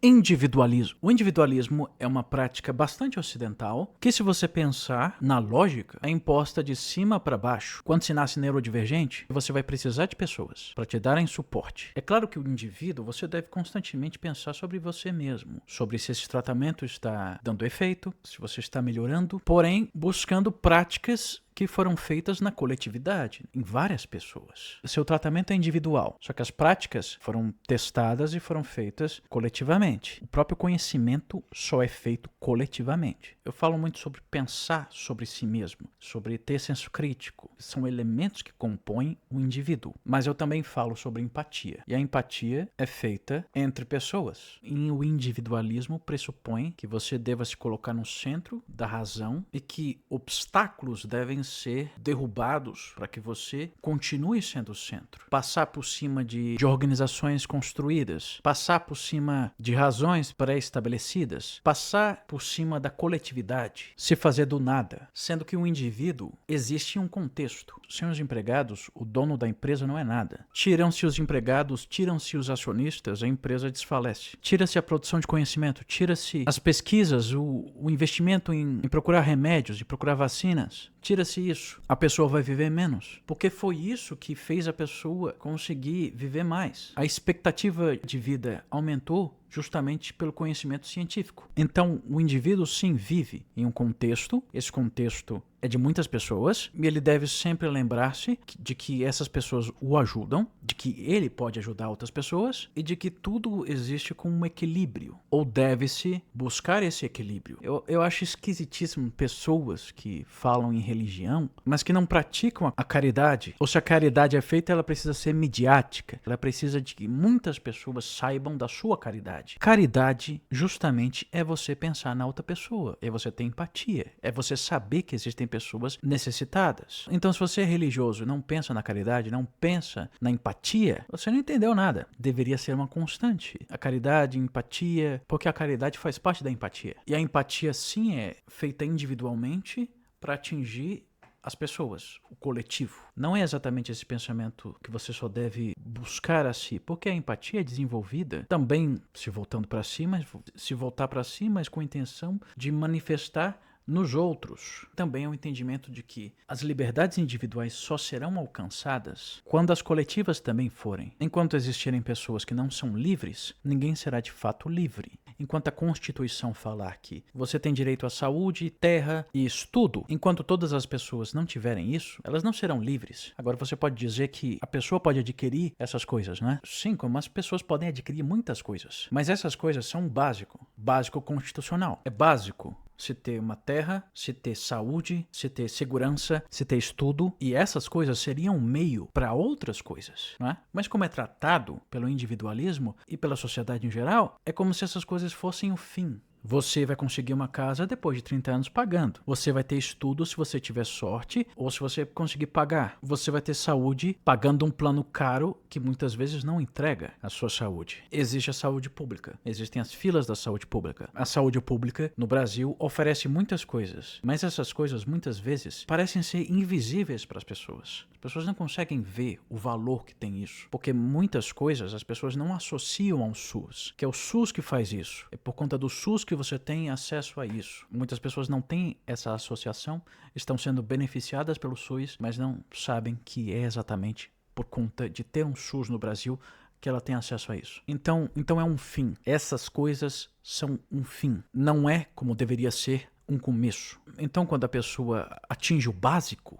Individualismo. O individualismo é uma prática bastante ocidental que, se você pensar na lógica, é imposta de cima para baixo. Quando se nasce neurodivergente, você vai precisar de pessoas para te darem suporte. É claro que o indivíduo, você deve constantemente pensar sobre você mesmo, sobre se esse tratamento está dando efeito, se você está melhorando, porém buscando práticas que foram feitas na coletividade, em várias pessoas. Seu tratamento é individual, só que as práticas foram testadas e foram feitas coletivamente. O próprio conhecimento só é feito coletivamente. Eu falo muito sobre pensar sobre si mesmo, sobre ter senso crítico. São elementos que compõem o indivíduo. Mas eu também falo sobre empatia. E a empatia é feita entre pessoas. E o individualismo pressupõe que você deva se colocar no centro da razão e que obstáculos devem ser derrubados para que você continue sendo o centro. Passar por cima de organizações construídas, passar por cima de razões pré-estabelecidas, passar por cima da coletividade, se fazer do nada, sendo que o indivíduo existe em um contexto. Sem os empregados, o dono da empresa não é nada. Tiram-se os empregados, tiram-se os acionistas, a empresa desfalece. Tira-se a produção de conhecimento, tira-se as pesquisas, o investimento em procurar remédios, de procurar vacinas. Tira-se isso, a pessoa vai viver menos, porque foi isso que fez a pessoa conseguir viver mais. A expectativa de vida aumentou justamente pelo conhecimento científico. Então, o indivíduo sim vive em um contexto, esse contexto é de muitas pessoas, e ele deve sempre lembrar-se de que essas pessoas o ajudam, de que ele pode ajudar outras pessoas, e de que tudo existe com um equilíbrio, ou deve-se buscar esse equilíbrio. Eu acho esquisitíssimo pessoas que falam em religião, mas que não praticam a caridade, ou se a caridade é feita, ela precisa ser midiática, ela precisa de que muitas pessoas saibam da sua caridade. Caridade, justamente, é você pensar na outra pessoa, é você ter empatia, é você saber que existem pessoas necessitadas. Então, se você é religioso e não pensa na caridade, não pensa na empatia, você não entendeu nada. Deveria ser uma constante. A caridade, empatia, porque a caridade faz parte da empatia. E a empatia, sim, é feita individualmente para atingir as pessoas, o coletivo. Não é exatamente esse pensamento que você só deve buscar a si, porque a empatia é desenvolvida também, se voltar para si, mas com a intenção de manifestar nos outros. Também é o entendimento de que as liberdades individuais só serão alcançadas quando as coletivas também forem. Enquanto existirem pessoas que não são livres, ninguém será de fato livre. Enquanto a Constituição falar que você tem direito à saúde, terra e estudo, enquanto todas as pessoas não tiverem isso, elas não serão livres. Agora você pode dizer que a pessoa pode adquirir essas coisas, não é? Sim, como as pessoas podem adquirir muitas coisas. Mas essas coisas são básico constitucional. É básico se ter uma terra, se ter saúde, se ter segurança, se ter estudo, e essas coisas seriam um meio para outras coisas, não é? Mas como é tratado pelo individualismo e pela sociedade em geral, é como se essas coisas fossem o fim. Você vai conseguir uma casa depois de 30 anos pagando. Você vai ter estudo se você tiver sorte ou se você conseguir pagar. Você vai ter saúde pagando um plano caro que muitas vezes não entrega a sua saúde. Existe a saúde pública. Existem as filas da saúde pública. A saúde pública no Brasil oferece muitas coisas, mas essas coisas muitas vezes parecem ser invisíveis para as pessoas. As pessoas não conseguem ver o valor que tem isso, porque muitas coisas as pessoas não associam ao SUS, que é o SUS que faz isso. É por conta do SUS que você tem acesso a isso. Muitas pessoas não têm essa associação, estão sendo beneficiadas pelo SUS, mas não sabem que é exatamente por conta de ter um SUS no Brasil que ela tem acesso a isso. Então é um fim. Essas coisas são um fim. Não é como deveria ser um começo. Então quando a pessoa atinge o básico,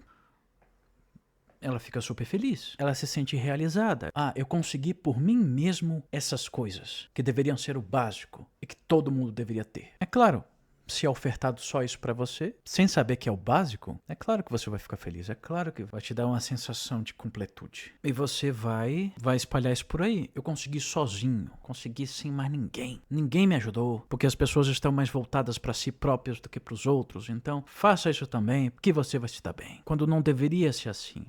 ela fica super feliz, ela se sente realizada. Ah, eu consegui por mim mesmo essas coisas que deveriam ser o básico e que todo mundo deveria ter. É claro, se é ofertado só isso pra você, sem saber que é o básico, é claro que você vai ficar feliz, é claro que vai te dar uma sensação de completude. E você vai espalhar isso por aí. Eu consegui sozinho, consegui sem mais ninguém. Ninguém me ajudou, porque as pessoas estão mais voltadas para si próprias do que para os outros. Então, faça isso também, que você vai se dar bem. Quando não deveria ser assim.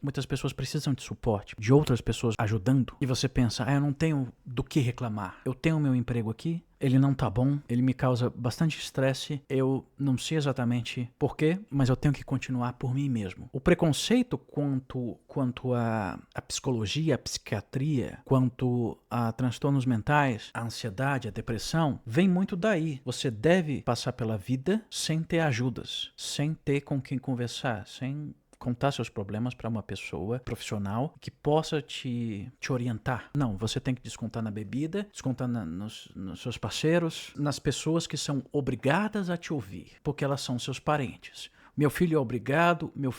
Muitas pessoas precisam de suporte, de outras pessoas ajudando. E você pensa, eu não tenho do que reclamar. Eu tenho meu emprego aqui, ele não tá bom, ele me causa bastante estresse, eu não sei exatamente por quê, mas eu tenho que continuar por mim mesmo. O preconceito quanto a psicologia, a psiquiatria, quanto a transtornos mentais, a ansiedade, a depressão, vem muito daí. Você deve passar pela vida sem ter ajudas, sem ter com quem conversar, sem contar seus problemas para uma pessoa profissional que possa te orientar. Não, você tem que descontar na bebida, descontar nos seus parceiros, nas pessoas que são obrigadas a te ouvir, porque elas são seus parentes. Meu filho é obrigado, minha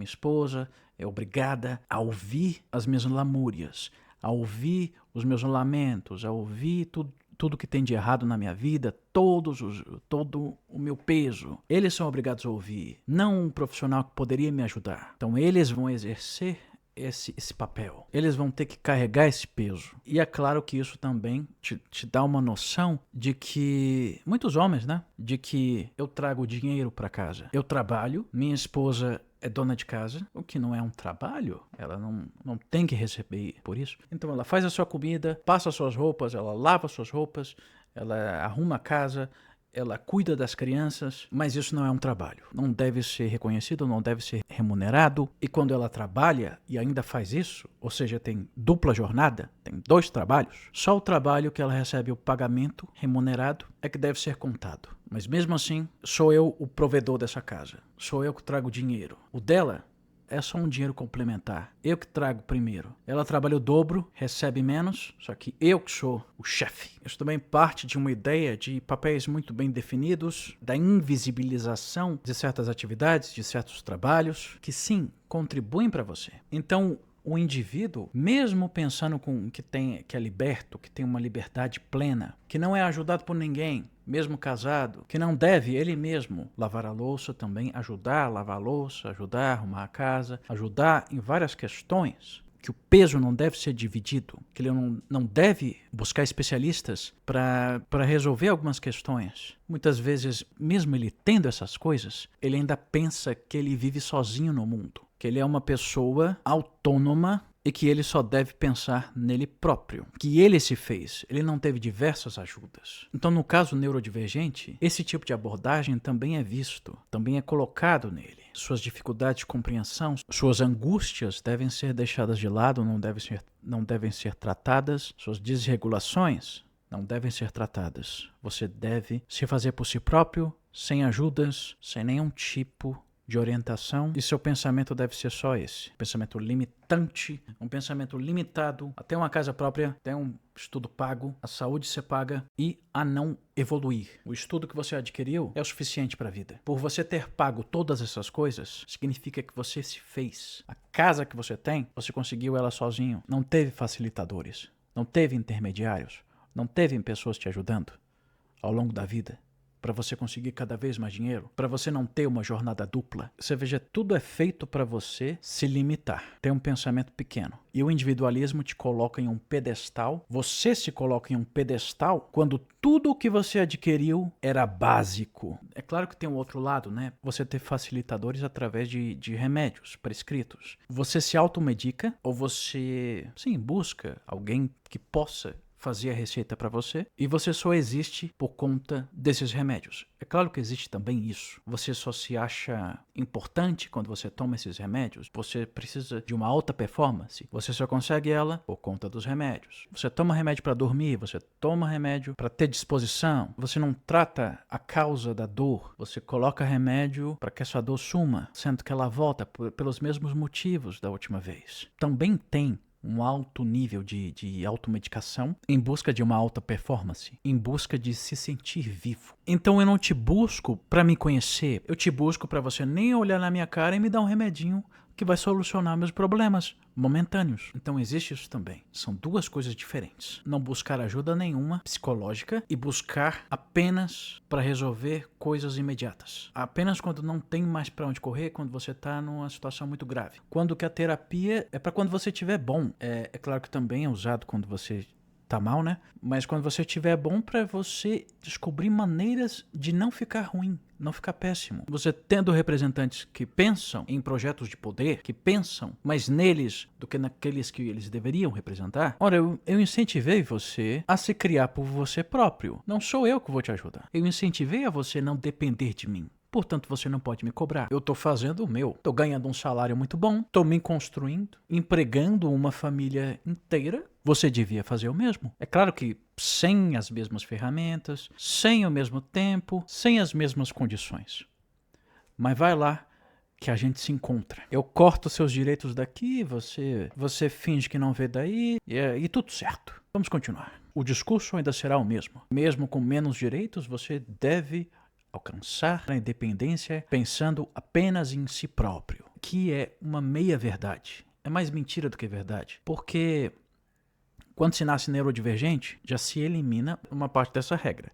esposa é obrigada a ouvir as minhas lamúrias, a ouvir os meus lamentos, a ouvir tudo que tem de errado na minha vida, todo o meu peso. Eles são obrigados a ouvir, não um profissional que poderia me ajudar. Então eles vão exercer esse papel. Eles vão ter que carregar esse peso. E é claro que isso também te dá uma noção de que, muitos homens, né? De que eu trago dinheiro para casa. Eu trabalho, minha esposa é dona de casa, o que não é um trabalho, ela não tem que receber por isso. Então ela faz a sua comida, passa as suas roupas, ela lava as suas roupas, ela arruma a casa, ela cuida das crianças, mas isso não é um trabalho. Não deve ser reconhecido, não deve ser remunerado. E quando ela trabalha e ainda faz isso, ou seja, tem dupla jornada, tem 2 trabalhos, só o trabalho que ela recebe o pagamento remunerado é que deve ser contado. Mas mesmo assim, sou eu o provedor dessa casa. Sou eu que trago dinheiro. O dela é só um dinheiro complementar. Eu que trago primeiro. Ela trabalha o dobro, recebe menos, só que eu que sou o chefe. Isso também parte de uma ideia de papéis muito bem definidos, da invisibilização de certas atividades, de certos trabalhos, que sim, contribuem para você. Então, o indivíduo, mesmo pensando que é liberto, que tem uma liberdade plena, que não é ajudado por ninguém, mesmo casado, que não deve ele mesmo lavar a louça também, ajudar a lavar a louça, ajudar a arrumar a casa, ajudar em várias questões, que o peso não deve ser dividido, que ele não deve buscar especialistas para resolver algumas questões. Muitas vezes, mesmo ele tendo essas coisas, ele ainda pensa que ele vive sozinho no mundo, que ele é uma pessoa autônoma e que ele só deve pensar nele próprio, que ele se fez, ele não teve diversas ajudas. Então, no caso neurodivergente, esse tipo de abordagem também é visto, também é colocado nele. Suas dificuldades de compreensão, suas angústias devem ser deixadas de lado, não devem ser tratadas, suas desregulações não devem ser tratadas. Você deve se fazer por si próprio, sem ajudas, sem nenhum tipo de orientação, e seu pensamento deve ser só esse. Pensamento limitante, um pensamento limitado, até uma casa própria, até um estudo pago, a saúde ser paga e a não evoluir. O estudo que você adquiriu é o suficiente para a vida. Por você ter pago todas essas coisas, significa que você se fez. A casa que você tem, você conseguiu ela sozinho. Não teve facilitadores, não teve intermediários, não teve pessoas te ajudando ao longo da vida, para você conseguir cada vez mais dinheiro, para você não ter uma jornada dupla. Você veja, tudo é feito para você se limitar, ter um pensamento pequeno. E o individualismo te coloca em um pedestal, você se coloca em um pedestal quando tudo o que você adquiriu era básico. É claro que tem um outro lado, né? Você ter facilitadores através de remédios prescritos. Você se automedica ou você, sim, busca alguém que possa fazer a receita para você, e você só existe por conta desses remédios. É claro que existe também isso. Você só se acha importante quando você toma esses remédios. Você precisa de uma alta performance. Você só consegue ela por conta dos remédios. Você toma remédio para dormir, você toma remédio para ter disposição. Você não trata a causa da dor. Você coloca remédio para que essa dor suma, sendo que ela volta pelos mesmos motivos da última vez. Também tem um alto nível de automedicação em busca de uma alta performance, em busca de se sentir vivo. Então eu não te busco para me conhecer, eu te busco para você nem olhar na minha cara e me dar um remedinho que vai solucionar meus problemas momentâneos. Então existe isso também. São duas coisas diferentes. Não buscar ajuda nenhuma psicológica e buscar apenas para resolver coisas imediatas. Apenas quando não tem mais para onde correr, quando você está numa situação muito grave. Quando que a terapia é para quando você estiver bom. É claro que também é usado quando você tá mal, né? Mas quando você estiver é bom para você descobrir maneiras de não ficar ruim, não ficar péssimo. Você tendo representantes que pensam em projetos de poder, que pensam mais neles do que naqueles que eles deveriam representar. Ora, eu incentivei você a se criar por você próprio. Não sou eu que vou te ajudar. Eu incentivei a você não depender de mim. Portanto, você não pode me cobrar. Eu tô fazendo o meu. Tô ganhando um salário muito bom. Tô me construindo, empregando uma família inteira. Você devia fazer o mesmo. É claro que sem as mesmas ferramentas, sem o mesmo tempo, sem as mesmas condições. Mas vai lá que a gente se encontra. Eu corto seus direitos daqui, você finge que não vê daí, e tudo certo. Vamos continuar. O discurso ainda será o mesmo. Mesmo com menos direitos, você deve alcançar a independência pensando apenas em si próprio, que é uma meia-verdade. É mais mentira do que verdade. Porque quando se nasce neurodivergente, já se elimina uma parte dessa regra.